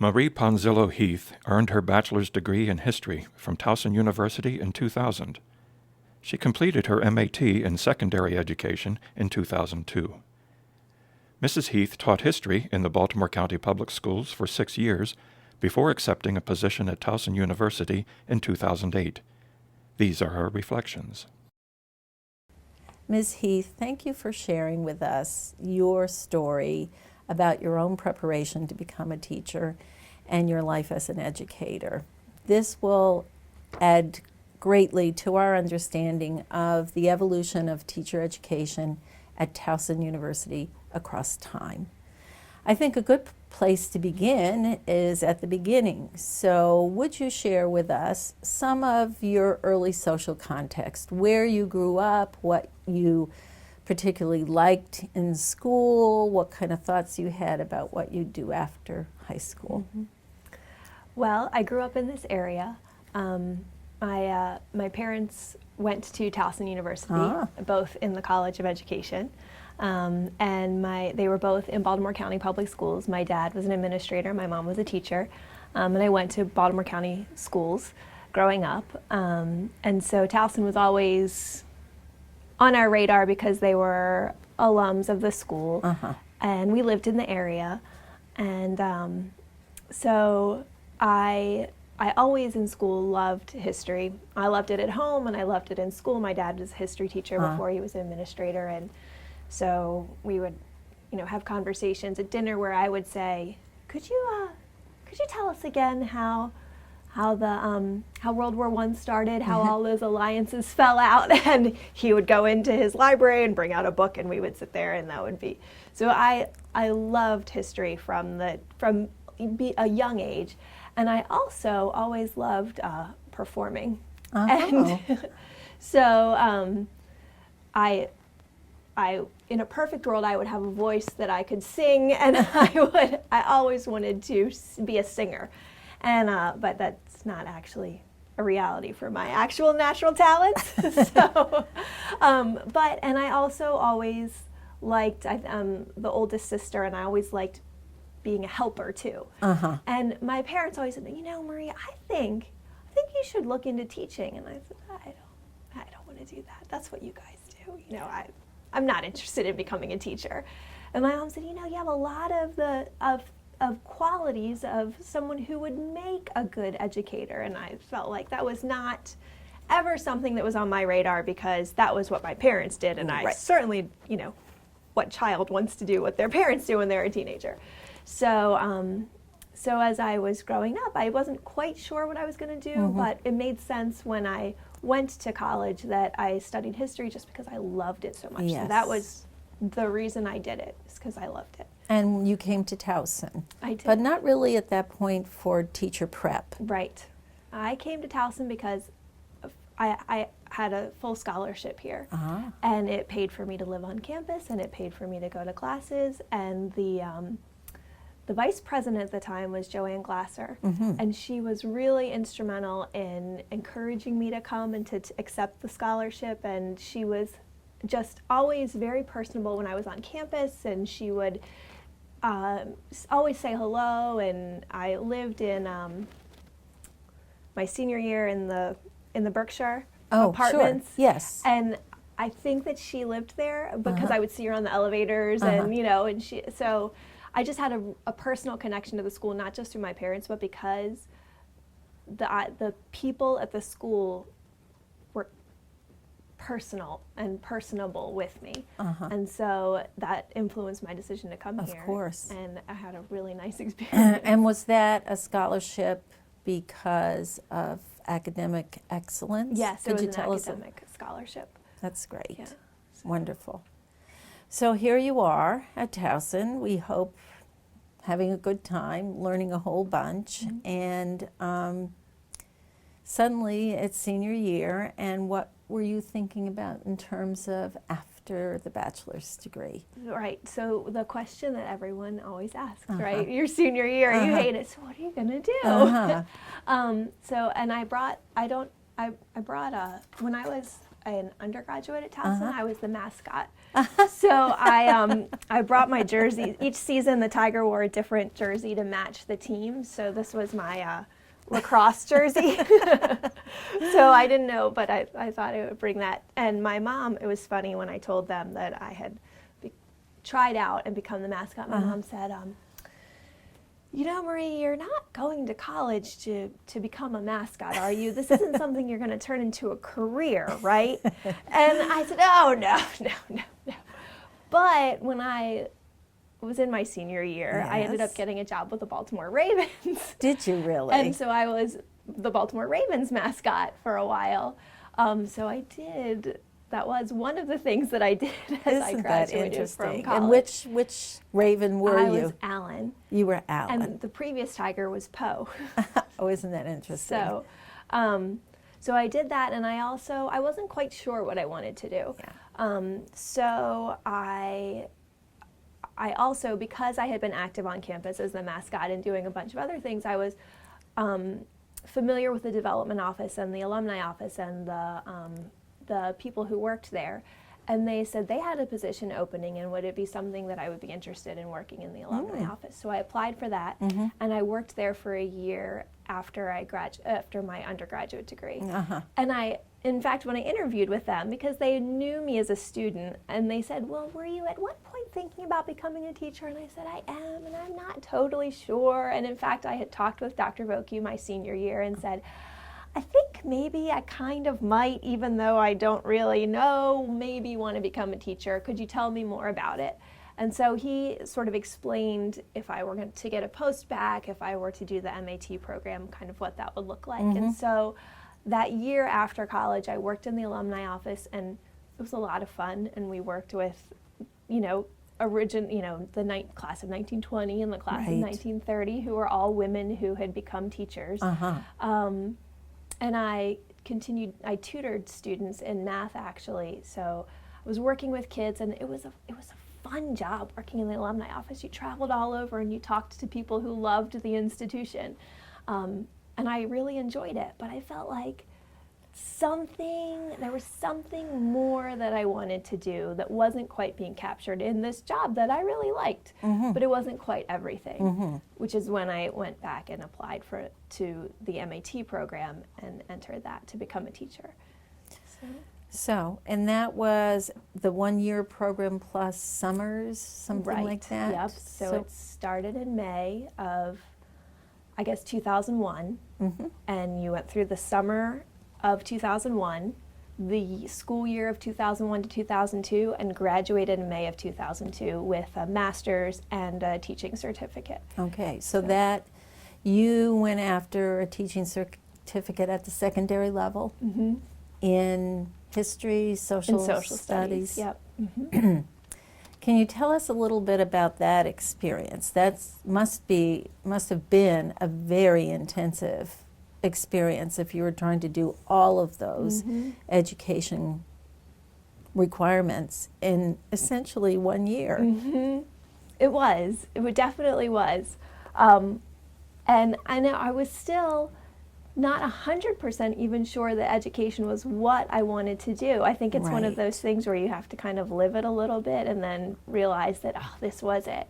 Marie Ponzillo Heath earned her bachelor's degree in history from Towson University in 2000. She completed her MAT in secondary education in 2002. Mrs. Heath taught history in the Baltimore County Public Schools for 6 years before accepting a position at Towson University in 2008. These are her reflections. Ms. Heath, thank you for sharing with us your story about your own preparation to become a teacher and your life as an educator. This will add greatly to our understanding of the evolution of teacher education at Towson University across time. I think a good place to begin is at the beginning. So would you share with us some of your early social context, where you grew up, what you particularly liked in school, what kind of thoughts you had about what you'd do after high school? Mm-hmm. Well, I grew up in this area. My parents went to Towson University, both in the College of Education, and they were both in Baltimore County Public Schools. My dad was an administrator, my mom was a teacher, and I went to Baltimore County schools growing up. And so Towson was always on our radar because they were alums of the school, and we lived in the area. And so I always in school loved history. I loved it at home and I loved it in school. My dad was a history teacher before he was an administrator, and so we would, have conversations at dinner where I would say, "Could you tell us again how World War I started, how all those alliances fell out?" And he would go into his library and bring out a book, and we would sit there, and that would be. So I loved history from a young age, and I also always loved performing. And so I in a perfect world, I would have a voice that I could sing, and I always wanted to be a singer. And but that's not actually a reality for my actual natural talents. So, and I also always liked. I'm the oldest sister, and I always liked being a helper too. And my parents always said, Marie, I think you should look into teaching. And I said, I don't want to do that. That's what you guys do. I'm not interested in becoming a teacher. And my mom said, you have a lot of qualities of someone who would make a good educator. And I felt like that was not ever something that was on my radar, because that was what my parents did. And I certainly, what child wants to do what their parents do when they're a teenager. So, so as I was growing up, I wasn't quite sure what I was going to do, but it made sense when I went to college that I studied history just because I loved it so much. Yes. So that was the reason I did it, is because I loved it. And you came to Towson. I did. But not really at that point for teacher prep. Right. I came to Towson because I had a full scholarship here. And it paid for me to live on campus, and it paid for me to go to classes. And the vice president at the time was Joanne Glasser, and she was really instrumental in encouraging me to come and to accept the scholarship. And she was just always very personable when I was on campus, and she would always say hello. And I lived in my senior year in the Berkshire apartments. Sure. Yes. And I think that she lived there because I would see her on the elevators, and and so I just had a personal connection to the school, not just through my parents, but because the people at the school were personal and personable with me. And so that influenced my decision to come here. Of course. And I had a really nice experience. And was that a scholarship because of academic excellence? Yes, it was an academic scholarship. That's great. Yeah, so. Wonderful. So here you are at Towson. We hope having a good time, learning a whole bunch, and suddenly it's senior year. And what were you thinking about in terms of after the bachelor's degree? Right. So the question that everyone always asks, right? Your senior year, you hate it. So what are you gonna do? So and I brought when I was an undergraduate at Towson, I was the mascot. So I brought my jersey. Each season, the Tiger wore a different jersey to match the team. So this was my lacrosse jersey. So I didn't know, but I thought I would bring that. And my mom, it was funny when I told them that I had tried out and become the mascot. My mom said, you know, Marie, you're not going to college to become a mascot, are you? This isn't something you're going to turn into a career, right? And I said, oh, no. But when I was in my senior year, I ended up getting a job with the Baltimore Ravens. Did you really? And so I was the Baltimore Ravens mascot for a while. So I did. That was one of the things that I did as I graduated from college. And which Raven were you? I was Alan. You were Alan. And the previous Tiger was Poe. Oh, isn't that interesting? So, so I did that, and I wasn't quite sure what I wanted to do. Yeah. So I also, because I had been active on campus as the mascot and doing a bunch of other things, I was familiar with the development office and the alumni office and the people who worked there, and they said they had a position opening and would it be something that I would be interested in working in the alumni office. So I applied for that, and I worked there for a year after after my undergraduate degree. And in fact, when I interviewed with them, because they knew me as a student, and they said, well, were you at what point thinking about becoming a teacher? And I said, I am, and I'm not totally sure. And in fact, I had talked with Dr. Vokey my senior year and said, I think maybe I kind of might, even though I don't really know, maybe want to become a teacher. Could you tell me more about it? And so he sort of explained if I were going to get a post-bac, if I were to do the MAT program, kind of what that would look like. And so that year after college, I worked in the alumni office, and it was a lot of fun. And we worked with, the class of 1920 and the class of 1930, who were all women who had become teachers. And I tutored students in math, actually. So I was working with kids, and it was a fun job working in the alumni office. You traveled all over and you talked to people who loved the institution. And I really enjoyed it, but I felt like there was something more that I wanted to do that wasn't quite being captured in this job that I really liked, but it wasn't quite everything, which is when I went back and applied to the MAT program and entered that to become a teacher. So, and that was the 1-year program plus summers, something like that? Yep. So it started in May of, I guess, 2001, and you went through the summer of 2001, the school year of 2001 to 2002, and graduated in May of 2002 with a master's and a teaching certificate. Okay, so that you went after a teaching certificate at the secondary level in history, social studies. Yep. Can you tell us a little bit about that experience? That must have been a very intensive experience if you were trying to do all of those education requirements in essentially 1 year. It was. It definitely was. And I know I was still not 100% even sure that education was what I wanted to do. I think it's one of those things where you have to kind of live it a little bit and then realize that, oh, this was it.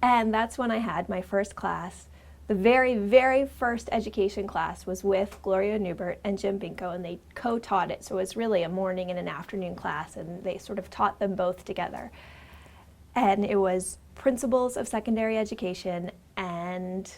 And that's when I had my first class. The very, very first education class was with Gloria Newbert and Jim Binko, and they co-taught it. So it was really a morning and an afternoon class, and they sort of taught them both together. And it was Principles of Secondary Education and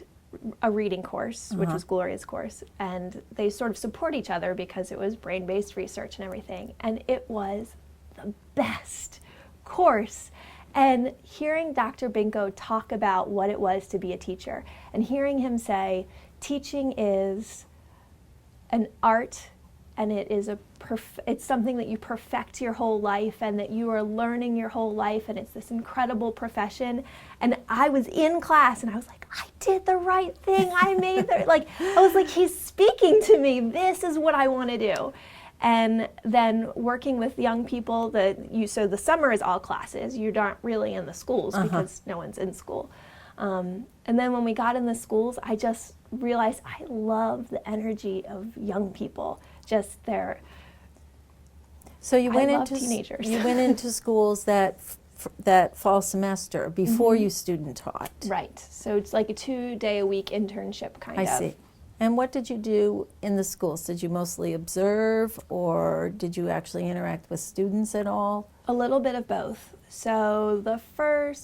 a reading course, which was Gloria's course. And they sort of support each other because it was brain-based research and everything. And it was the best course. And hearing Dr. Binko talk about what it was to be a teacher, and hearing him say, teaching is an art, and it is it's something that you perfect your whole life, and that you are learning your whole life, and it's this incredible profession. And I was in class, and I was like, I did the right thing. I was like, he's speaking to me. This is what I want to do. And then working with young people, so the summer is all classes. You're not really in the schools because no one's in school. And then when we got in the schools, I just realized I love the energy of young people. Just So you went love into teenagers. You went into schools that fall semester before you student taught. Right. So it's like a 2-day-a-week internship kind of. I see. And what did you do in the schools? Did you mostly observe, or did you actually interact with students at all? A little bit of both. So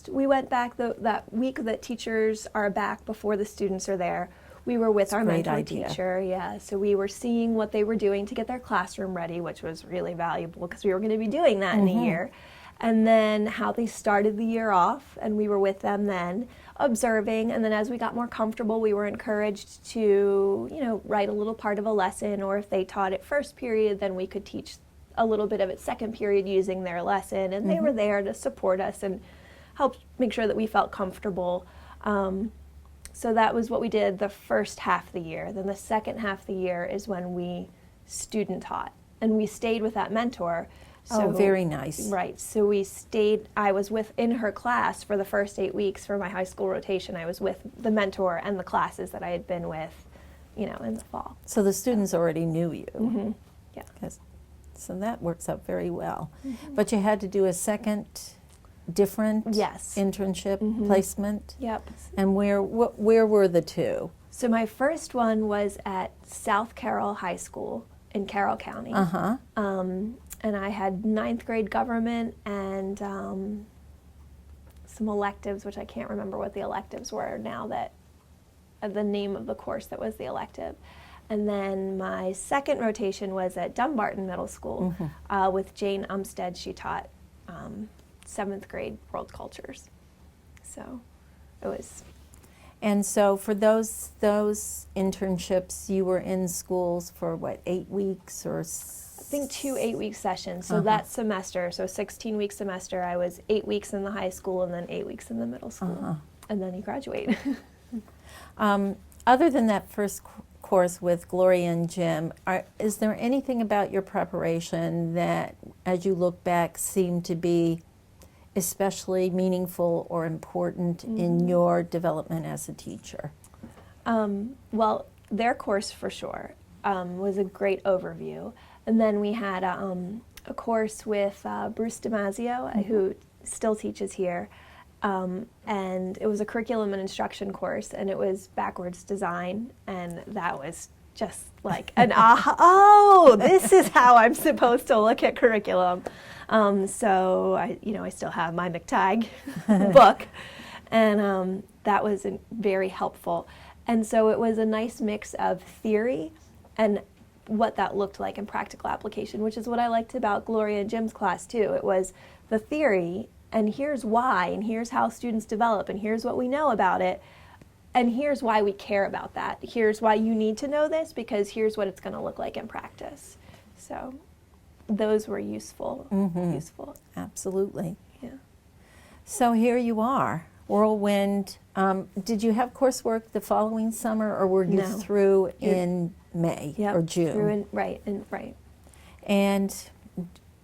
we went back that week that teachers are back before the students are there. We were with our mentor teacher, so we were seeing what they were doing to get their classroom ready, which was really valuable because we were going to be doing that in a year. And then how they started the year off, and we were with them then, observing, and then as we got more comfortable, we were encouraged to, write a little part of a lesson, or if they taught it first period, then we could teach a little bit of it second period using their lesson, and they were there to support us and help make sure that we felt comfortable. So that was what we did the first half of the year. Then the second half of the year is when we student taught, and we stayed with that mentor. So, very nice. Right. So I was in her class for the first 8 weeks for my high school rotation. I was with the mentor and the classes that I had been with, in the fall. So the students already knew you. Yeah. So that works out very well. But you had to do a second different internship placement? Yep. And where were the two? So my first one was at South Carroll High School in Carroll County. And I had 9th grade government and some electives, which I can't remember what the electives were now, that the name of the course that was the elective. And then my second rotation was at Dumbarton Middle School with Jane Umstead. She taught 7th grade world cultures. So it was. And so for those internships, you were in schools for what, 8 weeks or? I think 2 8-week sessions. So that semester, 16-week semester, I was 8 weeks in the high school and then 8 weeks in the middle school. And then you graduate. Other than that first course with Gloria and Jim, is there anything about your preparation that, as you look back, seemed to be especially meaningful or important in your development as a teacher? Well, their course for sure was a great overview. And then we had a course with Bruce Damasio, who still teaches here. And it was a curriculum and instruction course, and it was backwards design. And that was just like an aha, this is how I'm supposed to look at curriculum. So I still have my McTagg book, and that was very helpful. And so it was a nice mix of theory and what that looked like in practical application, which is what I liked about Gloria and Jim's class too. It was the theory, and here's why, and here's how students develop, and here's what we know about it, and here's why we care about that. Here's why you need to know this, because here's what it's going to look like in practice. So those were useful. Useful. Absolutely. Yeah. So here you are, Whirlwind. Did you have coursework the following summer, or were you through in May or June? Right. And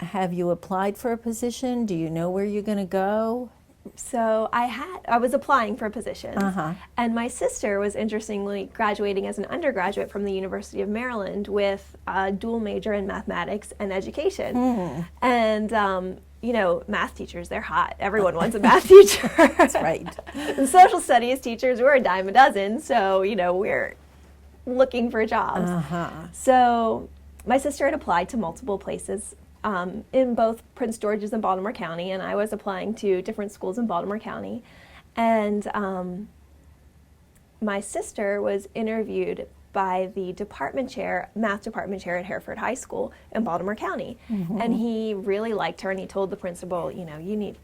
have you applied for a position? Do you know where you're going to go? So I was applying for positions, and my sister was interestingly graduating as an undergraduate from the University of Maryland with a dual major in mathematics and education. And math teachers, they're hot. Everyone wants a math teacher. That's right. And social studies teachers, we're a dime a dozen, so we're looking for jobs. So my sister had applied to multiple places in both Prince George's and Baltimore County, and I was applying to different schools in Baltimore County. And my sister was interviewed by the math department chair at Hereford High School in Baltimore County. And he really liked her, and he told the principal, you need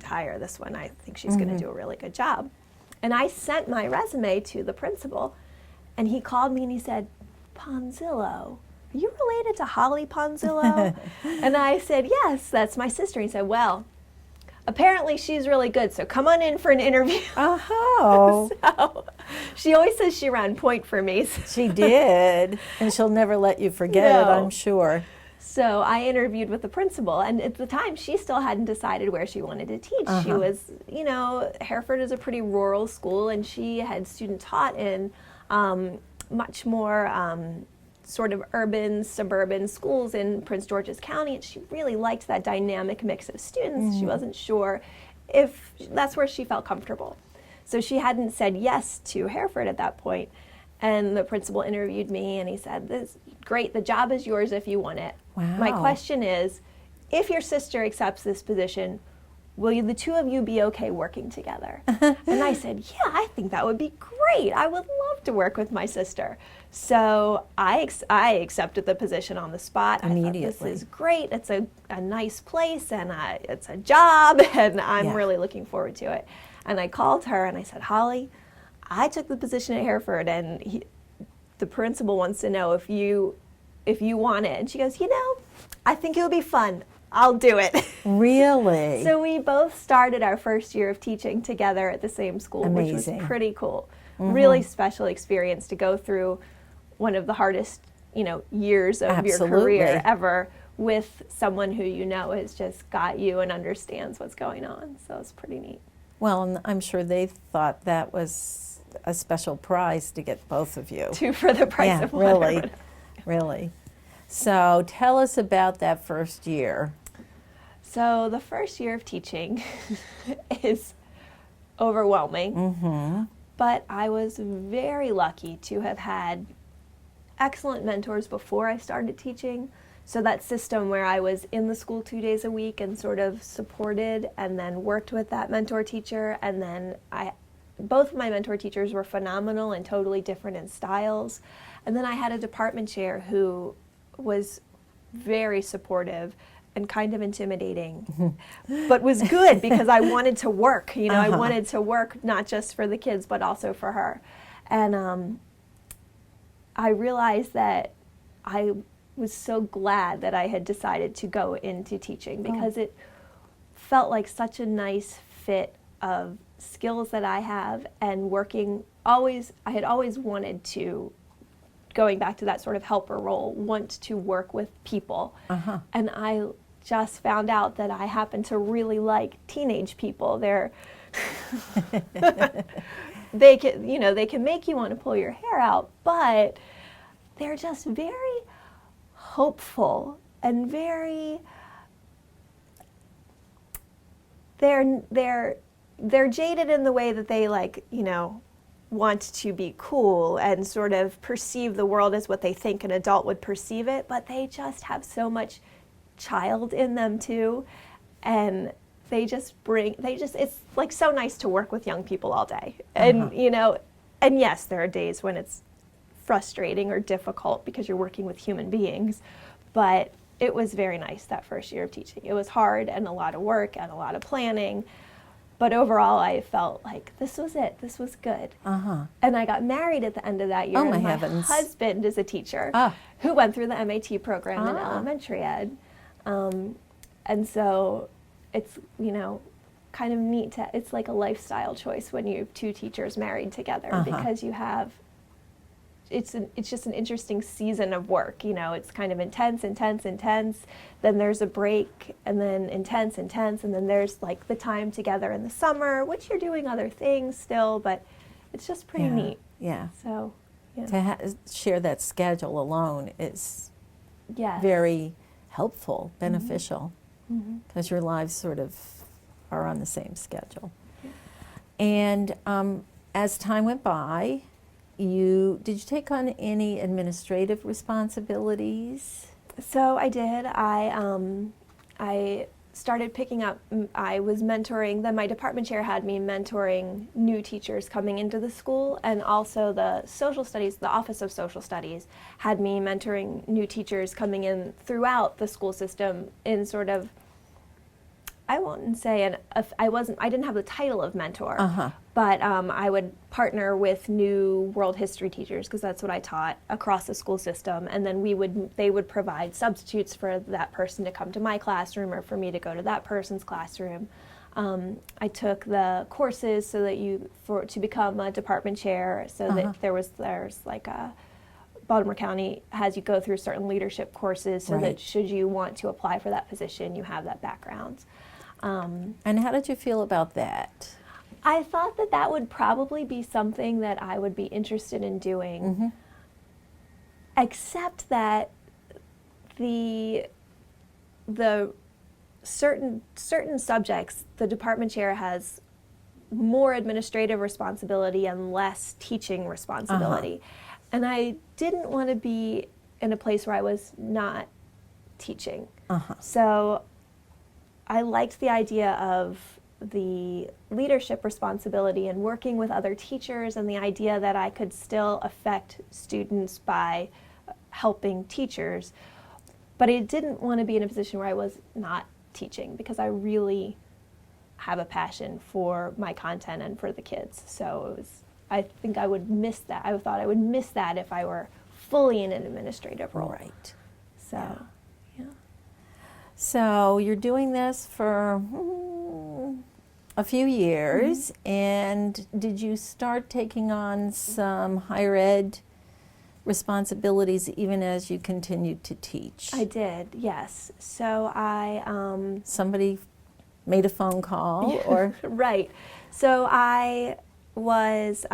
to hire this one. I think she's going to do a really good job. And I sent my resume to the principal, and he called me and he said, Ponzillo, are you related to Holly Ponzillo? And I said, yes, that's my sister. And he said, well, apparently she's really good, so come on in for an interview. So she always says she ran point for me. She did, and she'll never let you forget it, I'm sure. So I interviewed with the principal, and at the time she still hadn't decided where she wanted to teach. She was, Hereford is a pretty rural school, and she had student taught in much more sort of urban, suburban schools in Prince George's County, and she really liked that dynamic mix of students. She wasn't sure if that's where she felt comfortable. So she hadn't said yes to Hereford at that point. And the principal interviewed me, and he said, "This great, the job is yours if you want it. Wow. My question is, if your sister accepts this position, will you, the two of you be okay working together?" And I said, "Yeah, I think that would be great. I would love to work with my sister." So I accepted the position on the spot. Immediately. I thought, this is great. It's a nice place, and it's a job, and I'm really looking forward to it. And I called her, and I said, "Holly, I took the position at Hereford, and the principal wants to know if you want it." And she goes, "I think it would be fun. I'll do it." Really? So we both started our first year of teaching together at the same school, which was pretty cool. Really special experience to go through one of the hardest, years of your career ever with someone who has just got you and understands what's going on. So it's pretty neat. Well, and I'm sure they thought that was a special prize to get both of you. Two for the price of one. Really, really. So tell us about that first year. So the first year of teaching is overwhelming, but I was very lucky to have had excellent mentors before I started teaching. So that system where I was in the school 2 days a week and sort of supported and then worked with that mentor teacher, and then both of my mentor teachers were phenomenal and totally different in styles. And then I had a department chair who was very supportive and kind of intimidating, but was good because I wanted to work. I wanted to work not just for the kids, but also for her. And I realized that I was so glad that I had decided to go into teaching because it felt like such a nice fit of skills that I have and working I had always wanted to, going back to that sort of helper role, want to work with people. And I just found out that I happen to really like teenage people. They can make you want to pull your hair out, but they're just very hopeful and very they're jaded in the way that they want to be cool and sort of perceive the world as what they think an adult would perceive it, but they just have so much child in them too, and it's like so nice to work with young people all day. And and yes, there are days when it's frustrating or difficult because you're working with human beings, but it was very nice that first year of teaching. It was hard and a lot of work and a lot of planning, but overall I felt like this was it. This was good. And I got married at the end of that year. Oh, my and heavens. husband is a teacher who went through the MAT program in elementary ed. And so it's, kind of neat it's like a lifestyle choice when you have two teachers married together because you have, it's just an interesting season of work. It's kind of intense, then there's a break, and then intense, and then there's like the time together in the summer, which you're doing other things still, but it's just pretty neat. Yeah. So, To share that schedule alone is very helpful, beneficial, because your lives sort of are on the same schedule. And as time went by, did you take on any administrative responsibilities? So I did. I started picking up, I was mentoring, then my department chair had me mentoring new teachers coming into the school, and also the social studies, the Office of Social Studies had me mentoring new teachers coming in throughout the school system in sort of, I won't say, I didn't have the title of mentor, but I would partner with new world history teachers, because that's what I taught across the school system, and then they would provide substitutes for that person to come to my classroom or for me to go to that person's classroom. I took the courses so that to become a department chair, so that there's like a Baltimore County has you go through certain leadership courses so that should you want to apply for that position, you have that background. And how did you feel about that? I thought that would probably be something that I would be interested in doing. except that the certain subjects, the department chair has more administrative responsibility and less teaching responsibility. And I didn't want to be in a place where I was not teaching. So I liked the idea of the leadership responsibility and working with other teachers, and the idea that I could still affect students by helping teachers. But I didn't want to be in a position where I was not teaching, because I really have a passion for my content and for the kids. So I think I would miss that. I thought I would miss that if I were fully in an administrative role. Right. So, yeah. So you're doing this for a few years, and did you start taking on some higher ed responsibilities even as you continued to teach? I did, yes. So Somebody made a phone call, or? Right. So I was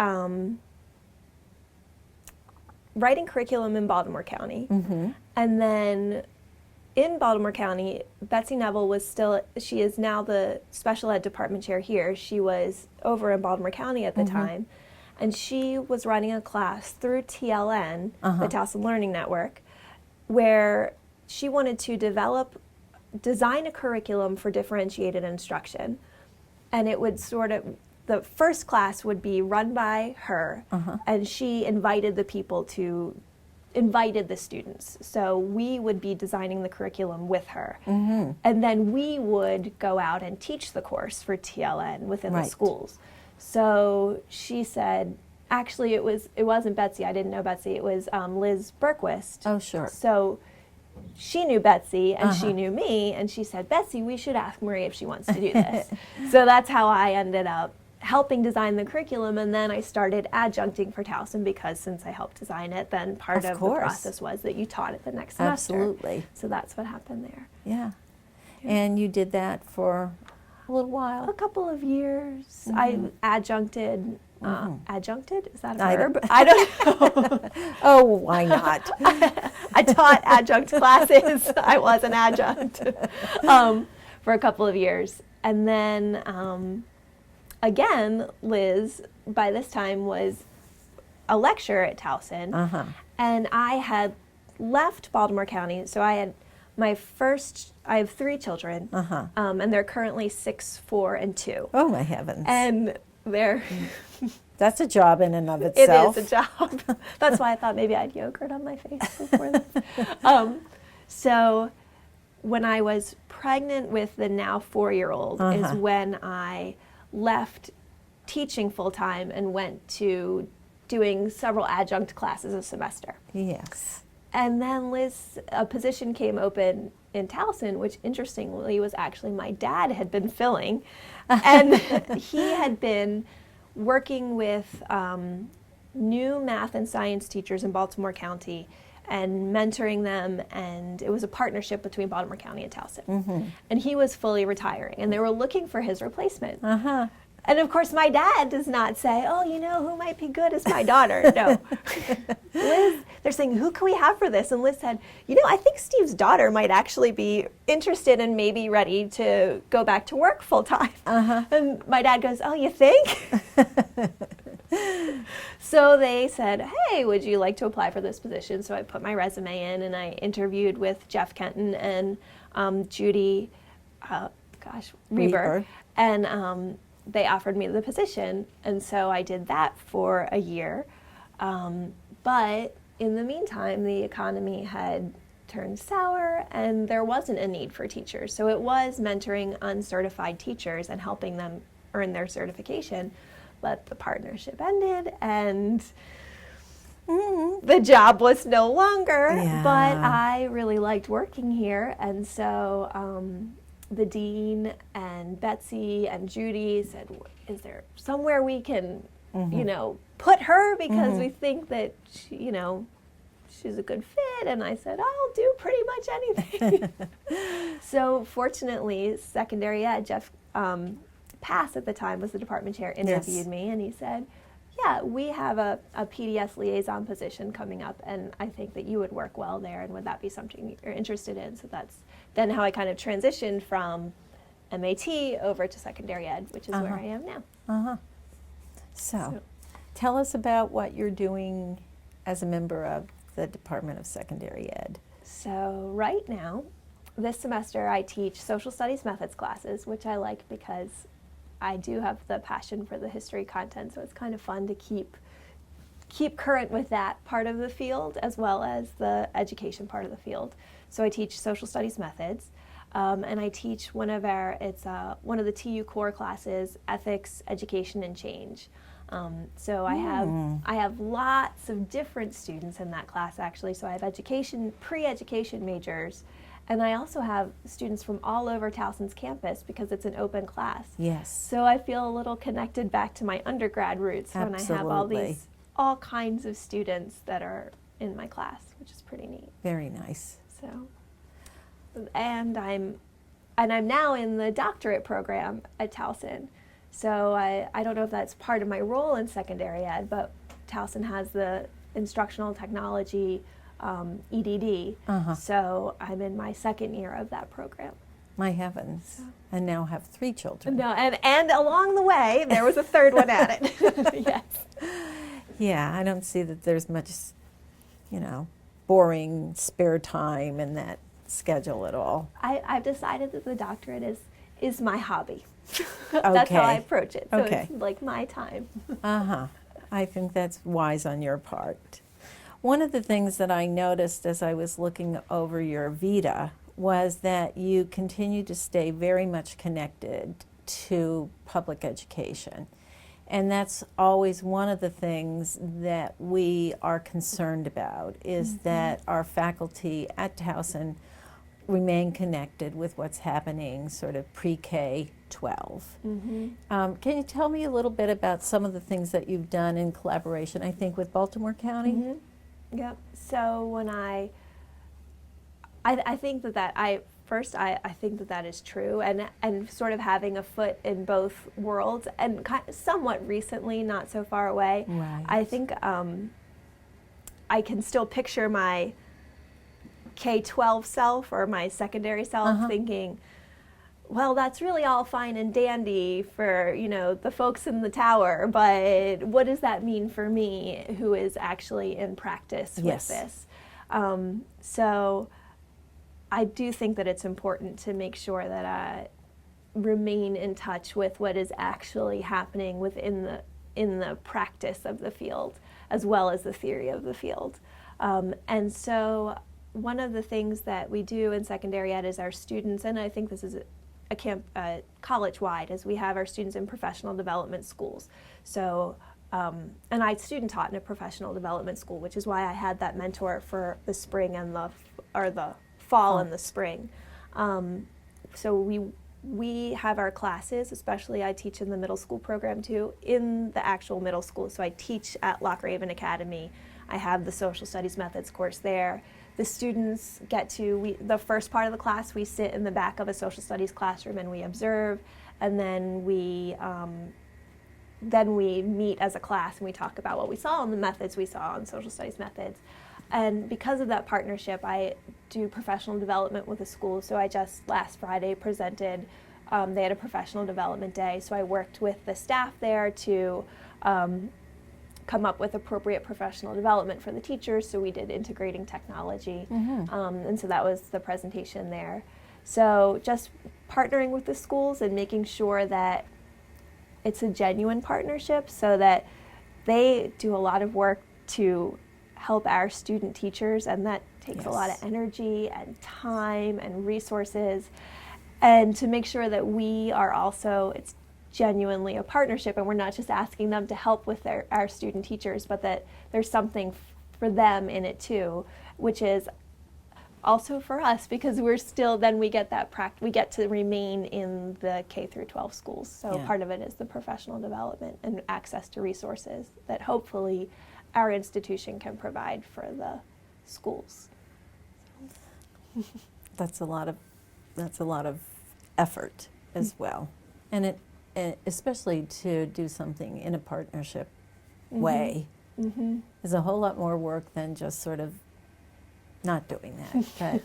writing curriculum in Baltimore County, and then in Baltimore County, Betsy Neville was still, she is now the special ed department chair here. She was over in Baltimore County at the time, and she was running a class through TLN, the Towson Learning Network, where she wanted to design a curriculum for differentiated instruction. And it would the first class would be run by her, and she invited the students. So we would be designing the curriculum with her. And then we would go out and teach the course for TLN within the schools. So she said, actually it wasn't Betsy, I didn't know Betsy, it was Liz Berquist. Oh, sure. So she knew Betsy and she knew me, and she said, Betsy, we should ask Marie if she wants to do this. So that's how I ended up helping design the curriculum, and then I started adjuncting for Towson, because since I helped design it, then part of the process was that you taught it the next semester. Absolutely. So that's what happened there. Yeah. And you did that for a little while? A couple of years. I adjuncted. Adjuncted? Is that a I verb? I don't know. Oh, why not? I taught adjunct classes. I was an adjunct for a couple of years. And then again, Liz, by this time, was a lecturer at Towson. And I had left Baltimore County, so I had I have 3 children, and they're currently 6, 4, and 2. Oh, my heavens. And they're... That's a job in and of itself. It is a job. That's why I thought maybe I had yogurt on my face before this. So when I was pregnant with the now 4-year-old is when I left teaching full-time and went to doing several adjunct classes a semester. Yes. And then a position came open in Towson, which interestingly was actually my dad had been filling. And he had been working with new math and science teachers in Baltimore County and mentoring them, and it was a partnership between Baltimore County and Towson. And he was fully retiring, and they were looking for his replacement. And of course, my dad does not say, oh, you know, who might be good is my daughter. No. Liz, they're saying, who can we have for this? And Liz said, you know, I think Steve's daughter might actually be interested and maybe ready to go back to work full time. And my dad goes, oh, you think? So they said, hey, would you like to apply for this position? So I put my resume in, and I interviewed with Jeff Kenton and Judy, Reber. And they offered me the position, and so I did that for a year. But in the meantime, the economy had turned sour, and there wasn't a need for teachers. So it was mentoring uncertified teachers and helping them earn their certification. But the partnership ended, and the job was no longer. But I really liked working here, and so the dean and Betsy and Judy said, is there somewhere we can, you know, put her, because we think that, she's a good fit? And I said, I'll do pretty much anything. So fortunately, secondary ed, Jeff Pass at the time was the department chair, interviewed me, and he said, Yeah, we have a PDS liaison position coming up, and I think that you would work well there, and would that be something you're interested in? So that's then how I kind of transitioned from MAT over to secondary ed, which is where I am now. So, tell us about what you're doing as a member of the Department of Secondary Ed. So right now, this semester I teach social studies methods classes, which I like because I do have the passion for the history content, so it's kind of fun to keep current with that part of the field as well as the education part of the field. So I teach social studies methods, and I teach one of the TU core classes, ethics, education, and change. So I have lots of different students in that class actually. So I have pre-education majors, and I also have students from all over Towson's campus because it's an open class. Yes. So I feel a little connected back to my undergrad roots when I have all kinds of students that are in my class, which is pretty neat. Very nice. So, and I'm now in the doctorate program at Towson. So I don't know if that's part of my role in secondary ed, but Towson has the instructional technology EDD. So I'm in my second year of that program. My heavens. And now have 3 children. No, and along the way, there was a third one at it. Yes. Yeah, I don't see that there's much, boring spare time in that schedule at all. I've decided that the doctorate is my hobby. That's how I approach it. So it's like my time. I think that's wise on your part. One of the things that I noticed as I was looking over your Vita was that you continue to stay very much connected to public education. And that's always one of the things that we are concerned about, is that our faculty at Towson remain connected with what's happening sort of pre-K-12. Can you tell me a little bit about some of the things that you've done in collaboration, I think, with Baltimore County? Yep. So when I think that I think that is true, and sort of having a foot in both worlds, and somewhat recently, not so far away. Right. I think I can still picture my K-12 self or my secondary self thinking, well, that's really all fine and dandy for, the folks in the tower, but what does that mean for me who is actually in practice with this? So I do think that it's important to make sure that I remain in touch with what is actually happening within the practice of the field, as well as the theory of the field. And so one of the things that we do in secondary ed is our students, and I think this is college-wide, is we have our students in professional development schools. So, and I student taught in a professional development school, which is why I had that mentor for the spring and the fall and the spring. So we have our classes, especially I teach in the middle school program too, in the actual middle school. So I teach at Lock Raven Academy. I have the social studies methods course there. The students get to, the first part of the class, we sit in the back of a social studies classroom and we observe, and then we meet as a class and we talk about what we saw in the methods we saw in social studies methods. And because of that partnership, I do professional development with the school. So I just last Friday presented, they had a professional development day, so I worked with the staff there to come up with appropriate professional development for the teachers. So we did integrating technology, and so that was the presentation there. So just partnering with the schools and making sure that it's a genuine partnership, so that they do a lot of work to help our student teachers, and that takes a lot of energy and time and resources, and to make sure that we are also, it's genuinely a partnership, and we're not just asking them to help with our student teachers, but that there's something for them in it too, which is also for us, because we're still, then we get that we get to remain in the K through 12 schools. So part of it is the professional development and access to resources that hopefully our institution can provide for the schools. That's a lot of effort as well, and especially to do something in a partnership way is a whole lot more work than just sort of not doing that.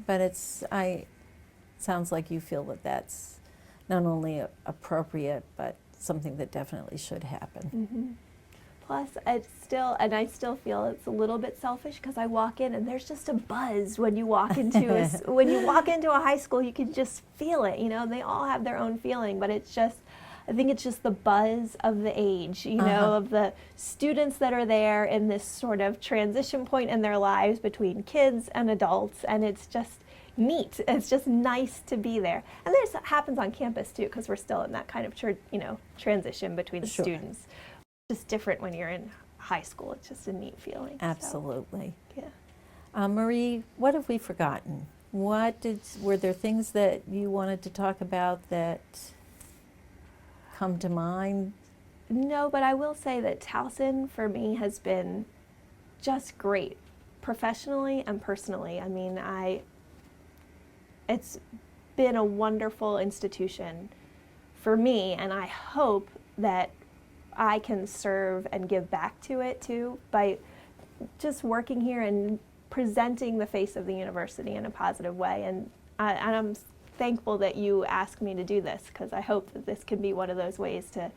But sounds like you feel that that's not only appropriate, but something that definitely should happen. Plus, I still feel it's a little bit selfish because I walk in and there's just a buzz when you walk into a high school. You can just feel it. You know, they all have their own feeling, but I think it's just the buzz of the age, you know, of the students that are there in this sort of transition point in their lives between kids and adults, and it's just neat. It's just nice to be there. And this happens on campus too, because we're still in that kind of transition between students. It's just different when you're in high school. It's just a neat feeling. Absolutely. So, yeah. Marie, what have we forgotten? Were there things that you wanted to talk about that come to mind? No, but I will say that Towson for me has been just great, professionally and personally. I mean, it's been a wonderful institution for me, and I hope that I can serve and give back to it too by just working here and presenting the face of the university in a positive way. And I'm thankful that you asked me to do this, because I hope that this can be one of those ways to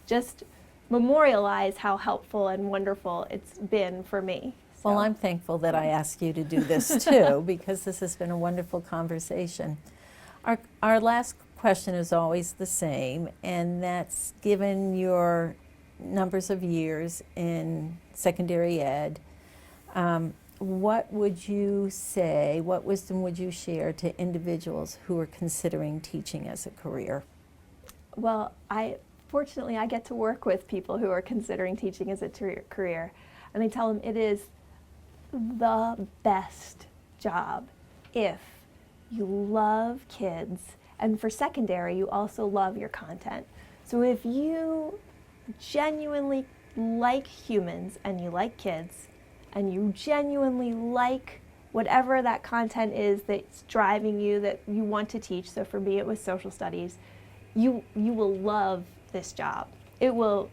just memorialize how helpful and wonderful it's been for me. Well, I'm thankful that I asked you to do this too, because this has been a wonderful conversation. Our last question is always the same, and that's, given your numbers of years in secondary ed, what would you say, what wisdom would you share to individuals who are considering teaching as a career? Well, fortunately I get to work with people who are considering teaching as a career, and I tell them it is the best job if you love kids, and for secondary you also love your content. So if you genuinely like humans and you like kids and you genuinely like whatever that content is that's driving you, that you want to teach, so for me it was social studies, you will love this job. It will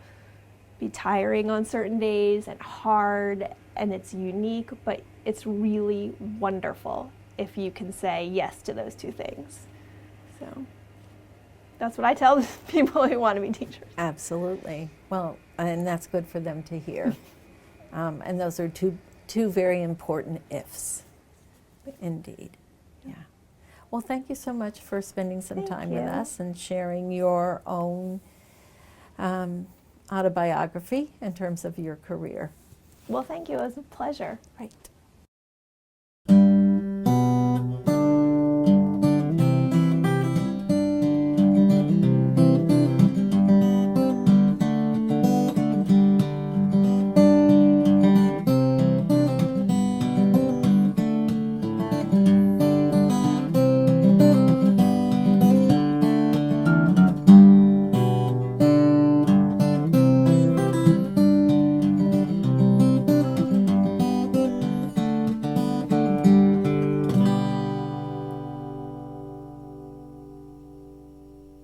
be tiring on certain days and hard, and it's unique, but it's really wonderful if you can say yes to those two things. So that's what I tell people who want to be teachers. Absolutely. Well, and that's good for them to hear. And those are two very important ifs. Indeed. Yeah. Well, thank you so much for spending some time with us and sharing your own autobiography in terms of your career. Well, thank you. It was a pleasure. Right.